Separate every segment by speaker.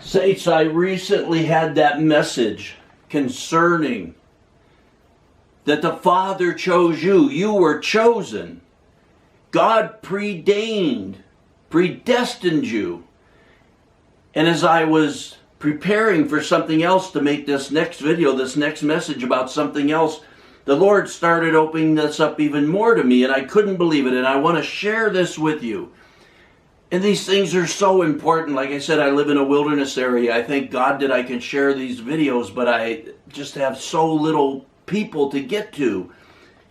Speaker 1: Saints, I recently had that message concerning that the Father chose you. You were chosen. God predestined you. And as I was preparing for something else to make this next video, this next message about something else, the Lord started opening this up even more to me, and I couldn't believe it. And I want to share this with you. And these things are so important. Like I said, I live in a wilderness area. I thank God that I can share these videos, but I just have so little people to get to.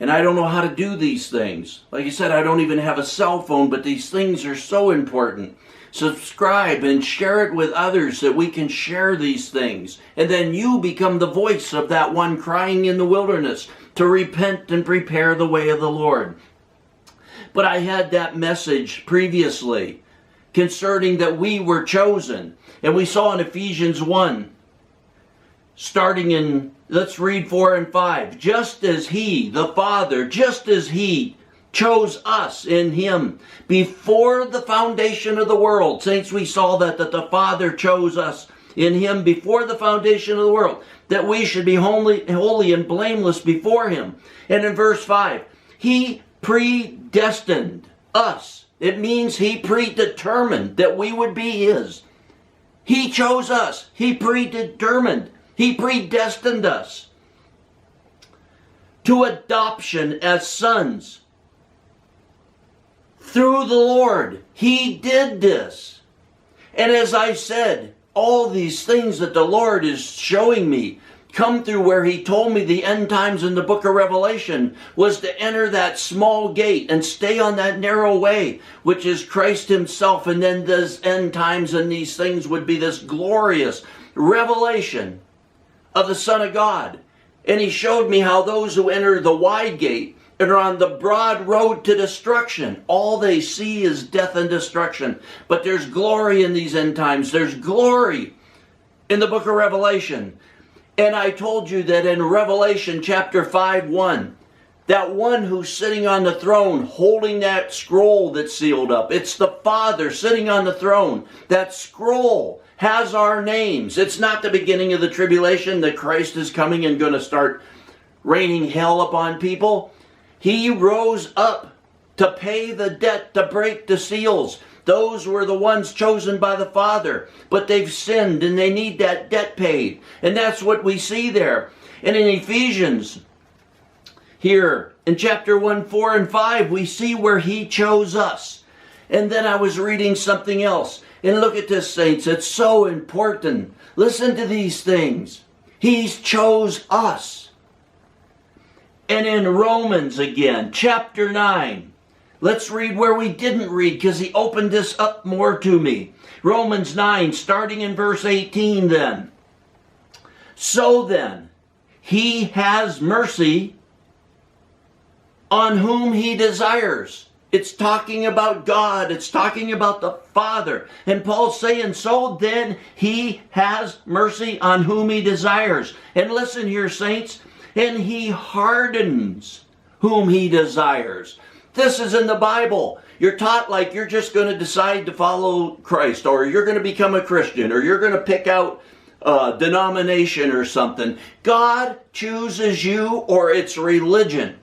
Speaker 1: And I don't know how to do these things. Like I said, I don't even have a cell phone, but these things are so important. Subscribe and share it with others that we can share these things. And then you become the voice of that one crying in the wilderness to repent and prepare the way of the Lord. But I had that message previously concerning that we were chosen. And we saw in Ephesians 1, starting in, let's read 4 and 5. Just as He, the Father, just as He chose us in Him before the foundation of the world. Saints, we saw that the Father chose us in Him before the foundation of the world, that we should be holy and blameless before Him. And in verse 5, He predestined us. It means He predetermined that we would be His. He chose us. He predetermined. He predestined us to adoption as sons through the Lord. He did this. And as I said, all these things that the Lord is showing me come through where He told me the end times in the book of Revelation was to enter that small gate and stay on that narrow way, which is Christ Himself. And then those end times and these things would be this glorious revelation of the Son of God. And He showed me how those who enter the wide gate and are on the broad road to destruction, all they see is death and destruction. But there's glory in these end times. There's glory in the book of Revelation. And I told you that in Revelation chapter 5:1, that one who's sitting on the throne holding that scroll that's sealed up, it's the Father sitting on the throne. That scroll has our names. It's not the beginning of the tribulation that Christ is coming and going to start raining hell upon people. He rose up to pay the debt, to break the seals. Those were the ones chosen by the Father, but they've sinned and they need that debt paid. And that's what we see there. And in Ephesians, here in chapter 1, 4, and 5, we see where He chose us. And then I was reading something else. And look at this, saints. It's so important. Listen to these things. He chose us. And in Romans again, chapter 9, let's read where we didn't read because He opened this up more to me. Romans 9, starting in verse 18 then. So then, He has mercy on whom He desires. It's talking about God. It's talking about the Father. And Paul's saying, so then He has mercy on whom He desires. And listen here, saints. And He hardens whom He desires. This is in the Bible. You're taught like you're just going to decide to follow Christ, or you're going to become a Christian, or you're going to pick out a denomination or something. God chooses you, or it's religion.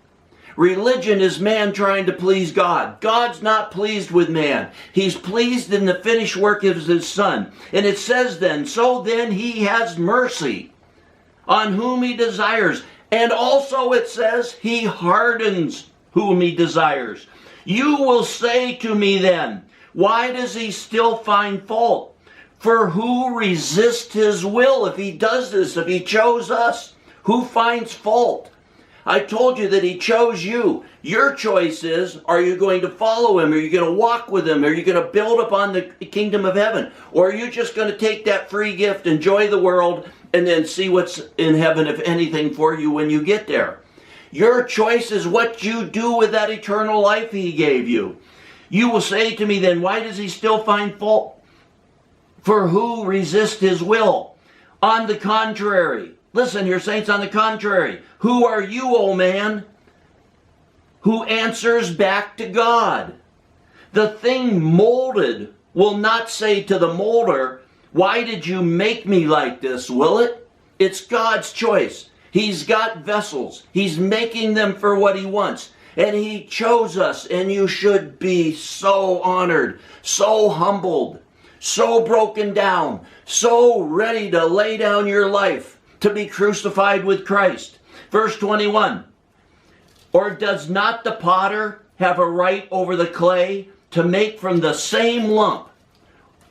Speaker 1: Religion is man trying to please God. God's not pleased with man. He's pleased in the finished work of His Son. And it says then, so then He has mercy on whom He desires. And also it says He hardens whom He desires. You will say to me then, why does He still find fault? For who resists His will? If He does this, if He chose us, who finds fault? I told you that He chose you. Your choice is, are you going to follow Him? Are you going to walk with Him? Are you going to build upon the kingdom of heaven? Or are you just going to take that free gift, enjoy the world, and then see what's in heaven, if anything, for you when you get there? Your choice is what you do with that eternal life He gave you. You will say to me then, why does He still find fault? For who resists His will? On the contrary, listen here, saints, on the contrary, who are you, O man, who answers back to God? The thing molded will not say to the molder, Why did you make me like this, will it? It's God's choice. He's got vessels. He's making them for what he wants. And he chose us, and you should be so honored, so humbled, so broken down, so ready to lay down your life to be crucified with Christ. Verse 21, or does not the potter have a right over the clay to make from the same lump?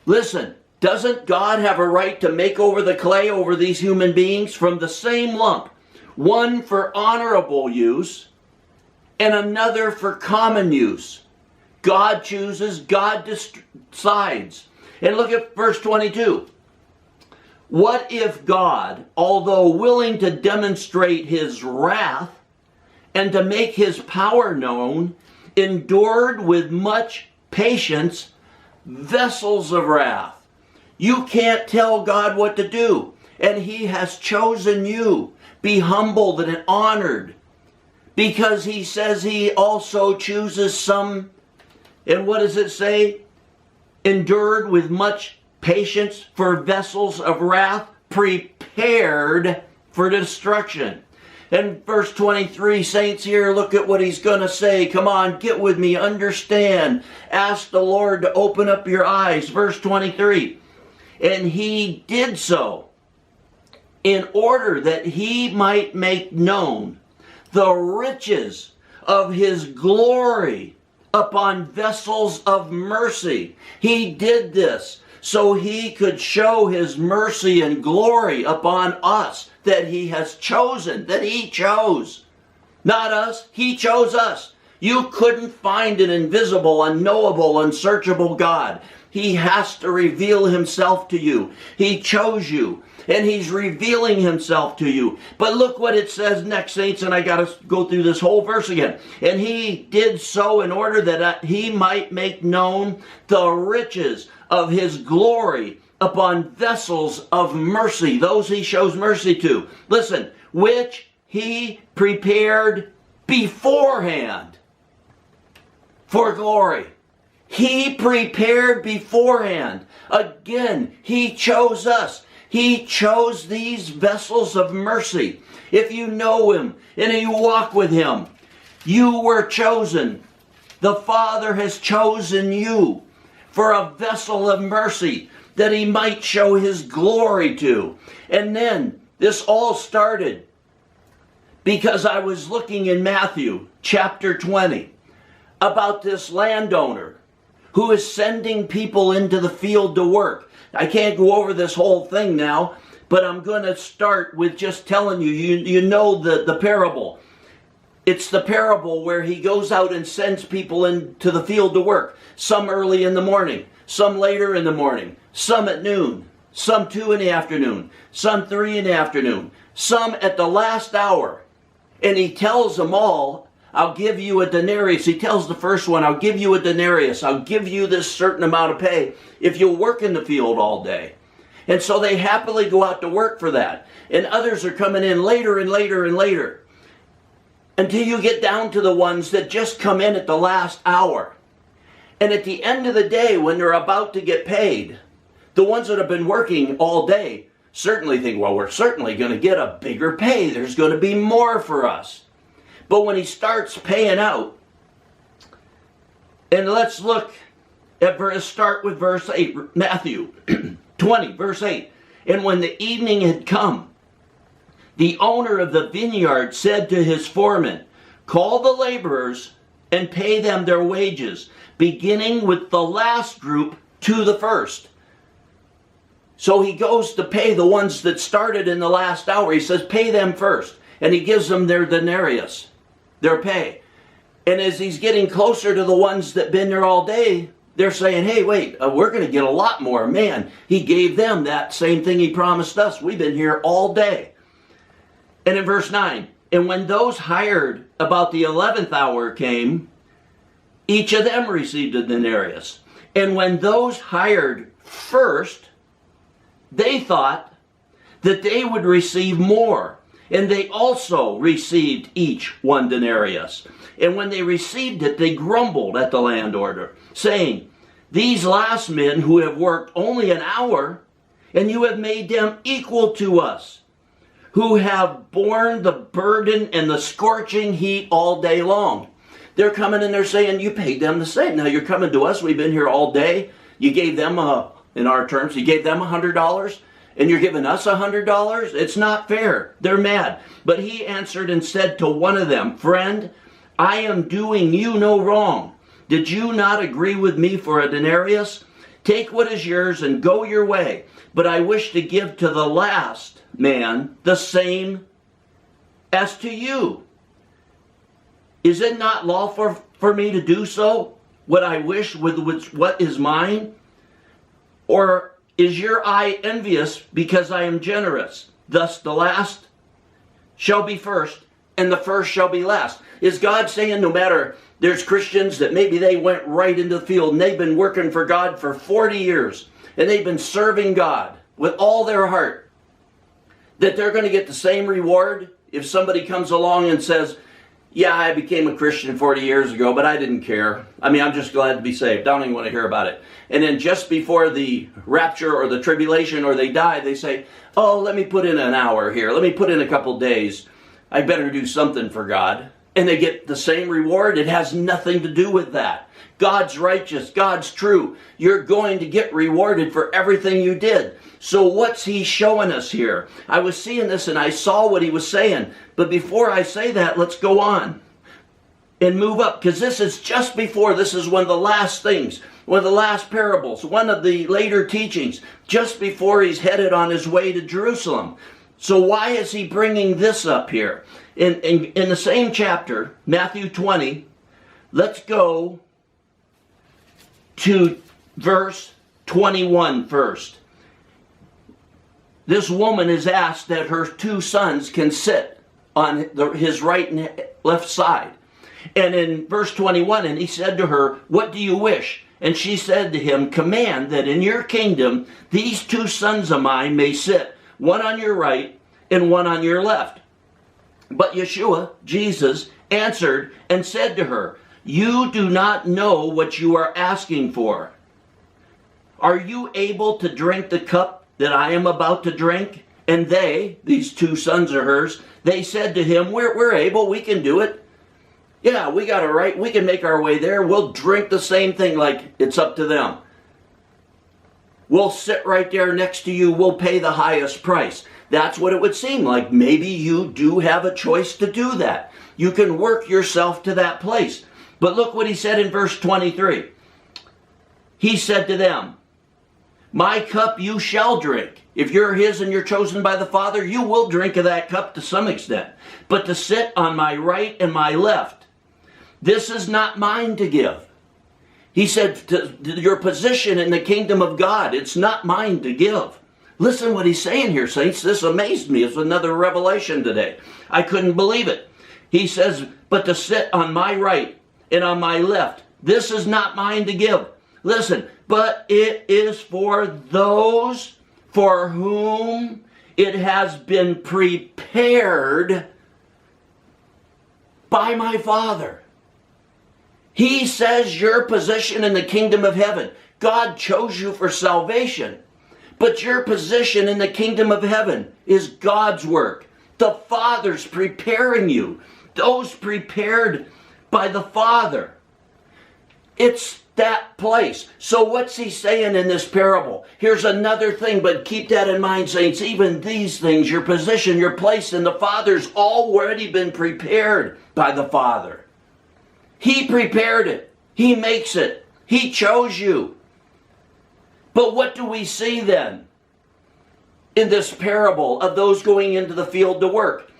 Speaker 1: Listen, doesn't God have a right to make over the clay over these human beings from the same lump? One for honorable use and another for common use. God chooses, God decides. And look at verse 22. What if God, although willing to demonstrate his wrath and to make his power known, endured with much patience vessels of wrath? You can't tell God what to do, and he has chosen you. Be humbled and honored, because he says he also chooses some, and what does it say? Endured with much patience for vessels of wrath, prepared for destruction. And verse 23, saints, here, look at what he's going to say. Come on, get with me, understand. Ask the Lord to open up your eyes. Verse 23, and he did so in order that he might make known the riches of his glory upon vessels of mercy. He did this so he could show his mercy and glory upon us that he has chosen, that he chose. Not us, he chose us. You couldn't find an invisible, unknowable, unsearchable God. He has to reveal himself to you. He chose you, and he's revealing himself to you. But look what it says next, saints, and I got to go through this whole verse again. And he did so in order that he might make known the riches of his glory upon vessels of mercy, those he shows mercy to. Listen, which he prepared beforehand for glory. He prepared beforehand. Again, he chose us. He chose these vessels of mercy. If you know him and you walk with him, you were chosen. The Father has chosen you for a vessel of mercy that he might show his glory to. And then this all started because I was looking in Matthew chapter 20 about this landowner who is sending people into the field to work. I can't go over this whole thing now, but I'm going to start with just telling you, you know the parable. It's the parable where he goes out and sends people into the field to work. Some early in the morning, some later in the morning, some at noon, some 2 in the afternoon, some 3 in the afternoon, some at the last hour. And he tells them all, I'll give you a denarius. He tells the first one, I'll give you a denarius. I'll give you this certain amount of pay if you'll work in the field all day. And so they happily go out to work for that. And others are coming in later and later and later, until you get down to the ones that just come in at the last hour. And at the end of the day, when they're about to get paid, the ones that have been working all day certainly think, well, we're certainly going to get a bigger pay. There's going to be more for us. But when he starts paying out, and let's look at start with verse 8, Matthew 20, verse 8. And when the evening had come, the owner of the vineyard said to his foreman, call the laborers and pay them their wages, beginning with the last group to the first. So he goes to pay the ones that started in the last hour. He says, pay them first. And he gives them their denarius, their pay. And as he's getting closer to the ones that been there all day, they're saying, hey, wait, we're going to get a lot more. Man, he gave them that same thing he promised us. We've been here all day. And in verse 9, and when those hired about the 11th hour came, each of them received a denarius. And when those hired first, they thought that they would receive more. And they also received each one denarius. And when they received it, they grumbled at the landowner, saying, these last men who have worked only an hour and you have made them equal to us, who have borne the burden and the scorching heat all day long. They're coming and they're saying, you paid them the same. Now you're coming to us, we've been here all day. You gave them, in our terms, you gave them $100, and you're giving us $100? It's not fair. They're mad. But he answered and said to one of them, friend, I am doing you no wrong. Did you not agree with me for a denarius? Take what is yours and go your way. But I wish to give to the last man the same as to you. Is it not lawful for me to do so, what I wish with what is mine? Or is your eye envious because I am generous? Thus the last shall be first, and the first shall be last. Is God saying no matter, there's Christians that maybe they went right into the field and they've been working for God for 40 years, and they've been serving God with all their heart, that they're going to get the same reward if somebody comes along and says, yeah, I became a Christian 40 years ago, but I didn't care. I mean, I'm just glad to be saved. I don't even want to hear about it. And then just before the rapture or the tribulation or they die, they say, oh, let me put in an hour here. Let me put in a couple days. I better do something for God. And they get the same reward. It has nothing to do with that. God's righteous. God's true. You're going to get rewarded for everything you did. So what's he showing us here? I was seeing this and I saw what he was saying. But before I say that, let's go on and move up. Because this is just before, this is one of the last things, one of the last parables, one of the later teachings, just before he's headed on his way to Jerusalem. So why is he bringing this up here? In the same chapter, Matthew 20, let's go to verse 21 first. This woman is asked that her two sons can sit on his right and left side. And in verse 21, and he said to her, what do you wish? And she said to him, command that in your kingdom these two sons of mine may sit, one on your right and one on your left. But Yeshua, Jesus, answered and said to her, you do not know what you are asking for. Are you able to drink the cup that I am about to drink? And they, these two sons of hers, they said to him, we're able, we can do it. Yeah, we got it right. We can make our way there. We'll drink the same thing like it's up to them. We'll sit right there next to you. We'll pay the highest price. That's what it would seem like. Maybe you do have a choice to do that. You can work yourself to that place. But look what he said in verse 23. He said to them, my cup you shall drink. If you're his and you're chosen by the Father, you will drink of that cup to some extent. But to sit on my right and my left, this is not mine to give. He said, to your position in the kingdom of God, it's not mine to give. Listen what he's saying here, saints. This amazed me. It's another revelation today. I couldn't believe it. He says, but to sit on my right and on my left, this is not mine to give. Listen, but it is for those for whom it has been prepared by my Father. He says your position in the kingdom of heaven. God chose you for salvation. But your position in the kingdom of heaven is God's work. The Father's preparing you. Those prepared by the Father. It's that place. So what's he saying in this parable? Here's another thing, but keep that in mind, saints. Even these things, your position, your place in the Father's already been prepared by the Father. He prepared it. He makes it. He chose you. But what do we see then in this parable of those going into the field to work?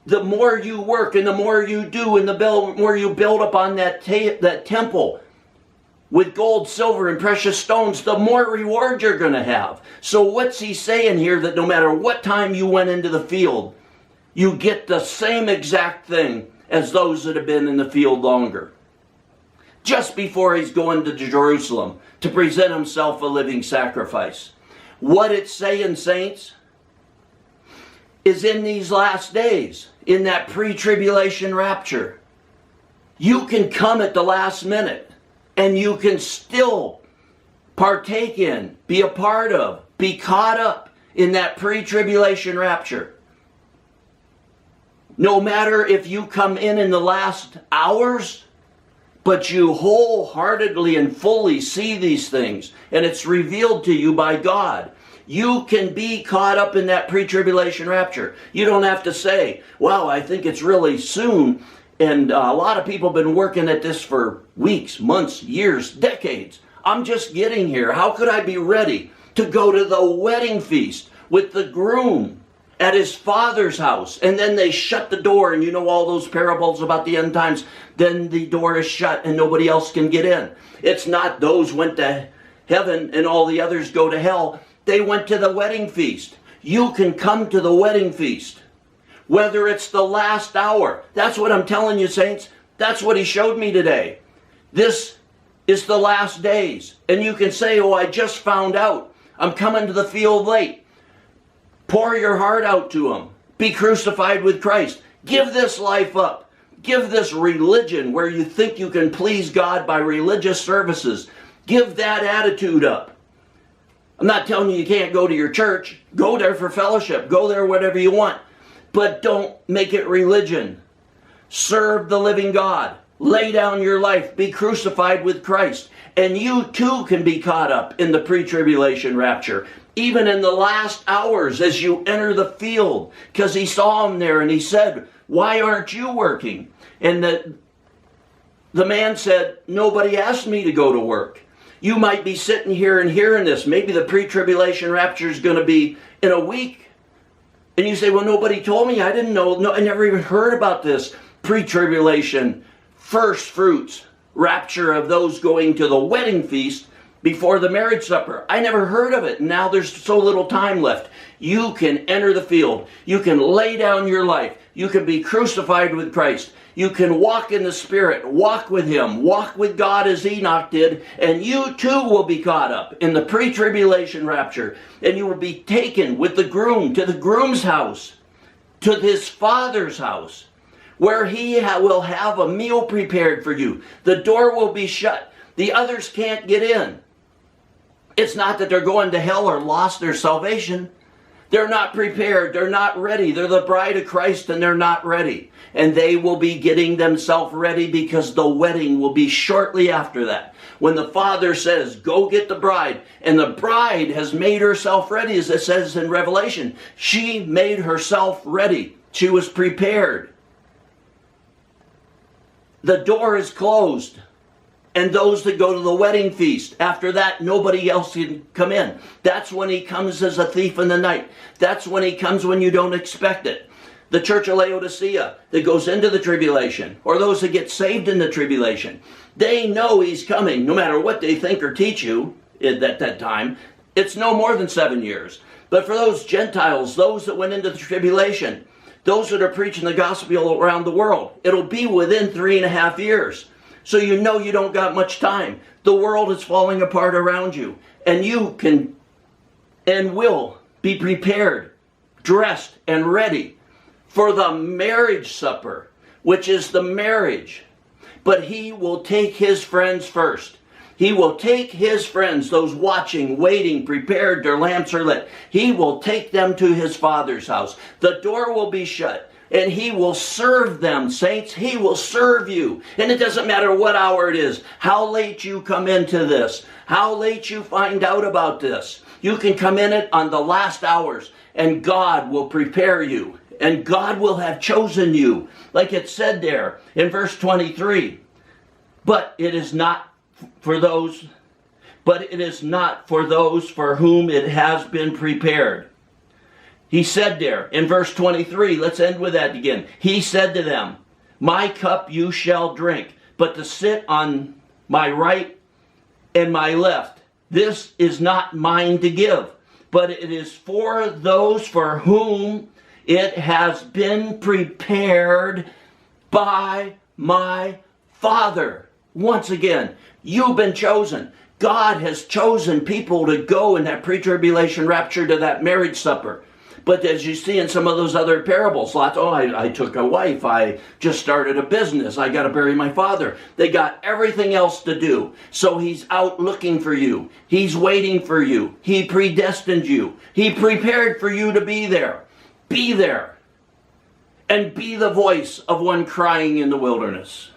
Speaker 1: The more you work and the more you do and the more you build up on that temple with gold, silver, and precious stones, the more reward you're going to have. So what's he saying here? That no matter what time you went into the field, you get the same exact thing as those that have been in the field longer. Just before he's going to Jerusalem to present himself a living sacrifice. What it's saying, saints, is in these last days, in that pre-tribulation rapture, you can come at the last minute and you can still partake in, be a part of be caught up in that pre-tribulation rapture. No matter if you come in the last hours, but you wholeheartedly and fully see these things, and it's revealed to you by God, you can be caught up in that pre-tribulation rapture. You don't have to say, wow, I think it's really soon. And a lot of people have been working at this for weeks, months, years, decades. I'm just getting here. How could I be ready to go to the wedding feast with the groom at his father's house? And then they shut the door, and you know all those parables about the end times. Then the door is shut and nobody else can get in. It's not those went to heaven and all the others go to hell. They went to the wedding feast. You can come to the wedding feast, whether it's the last hour. That's what I'm telling you, saints. That's what he showed me today. This is the last days. And you can say, oh, I just found out. I'm coming to the field late. Pour your heart out to him. Be crucified with Christ. Give this life up. Give this religion where you think you can please God by religious services. Give that attitude up. I'm not telling you can't go to your church. Go there for fellowship. Go there whatever you want. But don't make it religion. Serve the living God. Lay down your life. Be crucified with Christ. And you too can be caught up in the pre-tribulation rapture. Even in the last hours as you enter the field. Because he saw him there and he said, why aren't you working? And the man said, nobody asked me to go to work. You might be sitting here and hearing this. Maybe the pre-tribulation rapture is going to be in a week. And you say, well, nobody told me. I didn't know. No, I never even heard about this pre-tribulation first fruits rapture of those going to the wedding feast before the marriage supper. I never heard of it. Now there's so little time left. You can enter the field. You can lay down your life. You can be crucified with Christ. You can walk in the Spirit, walk with him, walk with God as Enoch did, and you too will be caught up in the pre-tribulation rapture, and you will be taken with the groom to the groom's house, to his father's house, where he will have a meal prepared for you. The door will be shut. The others can't get in. It's not that they're going to hell or lost their salvation. They're not prepared. They're not ready. They're the bride of Christ and they're not ready. And they will be getting themselves ready because the wedding will be shortly after that. When the Father says, go get the bride, and the bride has made herself ready, as it says in Revelation. She made herself ready. She was prepared. The door is closed. And those that go to the wedding feast, after that, nobody else can come in. That's when he comes as a thief in the night. That's when he comes when you don't expect it. The church of Laodicea that goes into the tribulation, or those that get saved in the tribulation, they know he's coming, no matter what they think or teach you at that time. It's no more than 7 years. But for those Gentiles, those that went into the tribulation, those that are preaching the gospel around the world, it'll be within 3.5 years. So you know you don't got much time. The world is falling apart around you. And you can and will be prepared, dressed, and ready for the marriage supper, which is the marriage. But he will take his friends first. He will take his friends, those watching, waiting, prepared, their lamps are lit. He will take them to his Father's house. The door will be shut. And he will serve them, saints. He will serve you. And it doesn't matter what hour it is, how late you come into this, how late you find out about this. You can come in it on the last hours, and God will prepare you. And God will have chosen you. Like it said there in verse 23. But it is not for those for whom it has been prepared. He said there in verse 23, let's end with that again. He said to them, my cup you shall drink, but to sit on my right and my left, this is not mine to give, but it is for those for whom it has been prepared by my Father. Once again, you've been chosen. God has chosen people to go in that pre-tribulation rapture to that marriage supper. But as you see in some of those other parables, lots, I took a wife, I just started a business, I got to bury my father. They got everything else to do. So he's out looking for you. He's waiting for you. He predestined you. He prepared for you to be there. Be there. And be the voice of one crying in the wilderness.